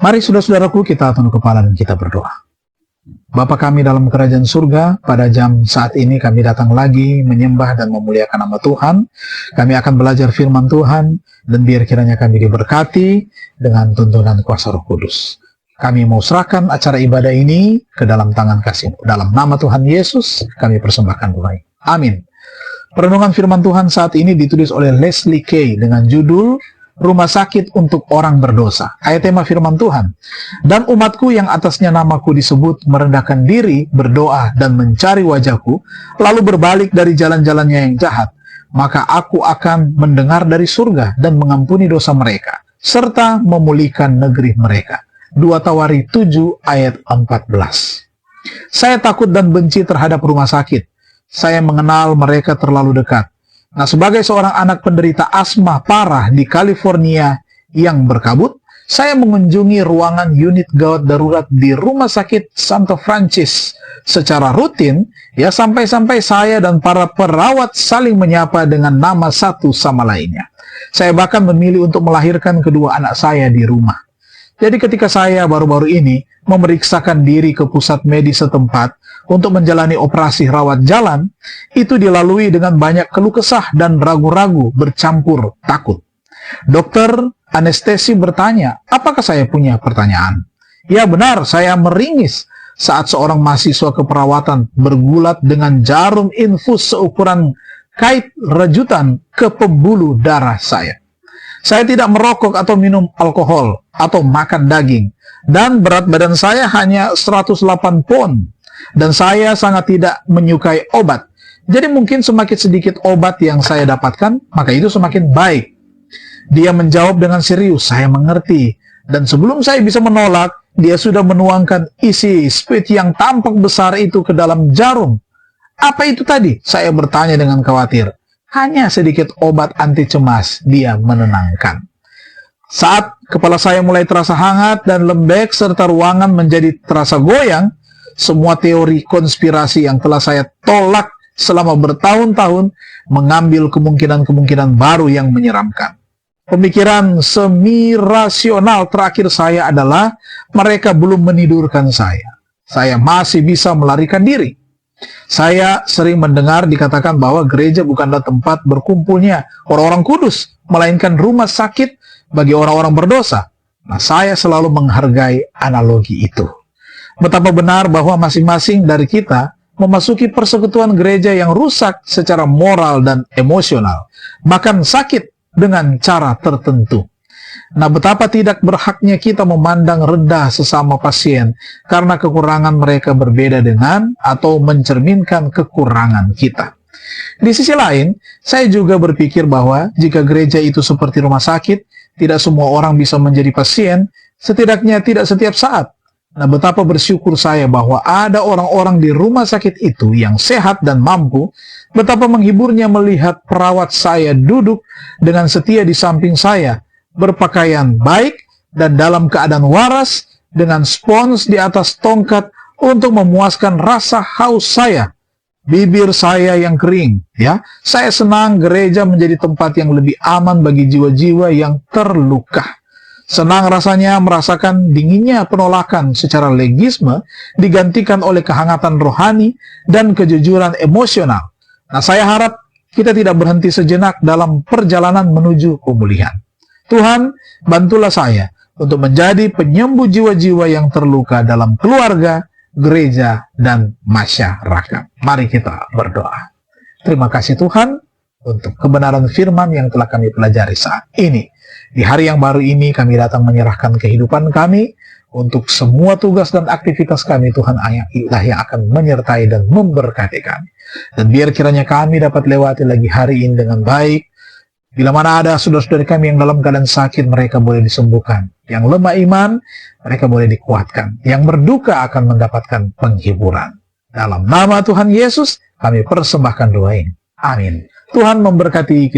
Mari saudara-saudaraku, kita tunduk kepala dan kita berdoa. Bapa kami dalam kerajaan surga, pada jam saat ini kami datang lagi menyembah dan memuliakan nama Tuhan. Kami akan belajar firman Tuhan, dan biar kiranya kami diberkati dengan tuntunan kuasa Roh Kudus. Kami mau serahkan acara ibadah ini ke dalam tangan kasih-Mu. Dalam nama Tuhan Yesus, kami persembahkan doa ini. Amin. Perenungan firman Tuhan saat ini ditulis oleh Leslie Kay dengan judul Rumah Sakit untuk Orang Berdosa. Ayat tema firman Tuhan. Dan umatku yang atasnya namaku disebut merendahkan diri, berdoa, dan mencari wajahku, lalu berbalik dari jalan-jalannya yang jahat, maka aku akan mendengar dari surga dan mengampuni dosa mereka, serta memulihkan negeri mereka. 2 Tawari 7 ayat 14. Saya takut dan benci terhadap rumah sakit. Saya mengenal mereka terlalu dekat. Nah, sebagai seorang anak penderita asma parah di California yang berkabut, saya mengunjungi ruangan unit gawat darurat di Rumah Sakit Santo Francis secara rutin, ya sampai-sampai saya dan para perawat saling menyapa dengan nama satu sama lainnya. Saya bahkan memilih untuk melahirkan kedua anak saya di rumah. Jadi ketika saya baru-baru ini memeriksakan diri ke pusat medis setempat untuk menjalani operasi rawat jalan, itu dilalui dengan banyak keluh kesah dan ragu-ragu bercampur takut. Dokter anestesi bertanya, apakah saya punya pertanyaan? Ya benar, saya meringis saat seorang mahasiswa keperawatan bergulat dengan jarum infus seukuran kait rajutan ke pembuluh darah saya. Saya tidak merokok atau minum alkohol atau makan daging, dan berat badan saya hanya 108 pound. Dan saya sangat tidak menyukai obat. Jadi mungkin semakin sedikit obat yang saya dapatkan, maka itu semakin baik. Dia menjawab dengan serius, saya mengerti. Dan sebelum saya bisa menolak, dia sudah menuangkan isi spit yang tampak besar itu ke dalam jarum. Apa itu tadi? Saya bertanya dengan khawatir. Hanya sedikit obat anti cemas, dia menenangkan. Saat kepala saya mulai terasa hangat dan lembek serta ruangan menjadi terasa goyang, semua teori konspirasi yang telah saya tolak selama bertahun-tahun mengambil kemungkinan-kemungkinan baru yang menyeramkan. Pemikiran semi-rasional terakhir saya adalah mereka belum menidurkan saya. Saya masih bisa melarikan diri. Saya sering mendengar dikatakan bahwa gereja bukanlah tempat berkumpulnya orang-orang kudus, melainkan rumah sakit bagi orang-orang berdosa. Nah, saya selalu menghargai analogi itu. Betapa benar bahwa masing-masing dari kita memasuki persekutuan gereja yang rusak secara moral dan emosional, bahkan sakit dengan cara tertentu. Nah, betapa tidak berhaknya kita memandang rendah sesama pasien karena kekurangan mereka berbeda dengan atau mencerminkan kekurangan kita. Di sisi lain, saya juga berpikir bahwa jika gereja itu seperti rumah sakit, tidak semua orang bisa menjadi pasien, setidaknya tidak setiap saat. Nah, betapa bersyukur saya bahwa ada orang-orang di rumah sakit itu yang sehat dan mampu. Betapa menghiburnya melihat perawat saya duduk dengan setia di samping saya, berpakaian baik dan dalam keadaan waras, dengan spons di atas tongkat untuk memuaskan rasa haus saya. Bibir saya yang kering, ya. Saya senang gereja menjadi tempat yang lebih aman bagi jiwa-jiwa yang terluka. Senang rasanya merasakan dinginnya penolakan secara legisme digantikan oleh kehangatan rohani dan kejujuran emosional. Nah, saya harap kita tidak berhenti sejenak dalam perjalanan menuju pemulihan. Tuhan, bantulah saya untuk menjadi penyembuh jiwa-jiwa yang terluka dalam keluarga, gereja, dan masyarakat. Mari kita berdoa. Terima kasih Tuhan untuk kebenaran firman yang telah kami pelajari saat ini. Di hari yang baru ini kami datang menyerahkan kehidupan kami untuk semua tugas dan aktivitas kami. Tuhan Allah yang akan menyertai dan memberkati kami. Dan biar kiranya kami dapat lewati lagi hari ini dengan baik. Bila mana ada saudara-saudari kami yang dalam keadaan sakit, mereka boleh disembuhkan. Yang lemah iman, mereka boleh dikuatkan. Yang berduka akan mendapatkan penghiburan. Dalam nama Tuhan Yesus, kami persembahkan doa ini. Amin. Tuhan memberkati kita.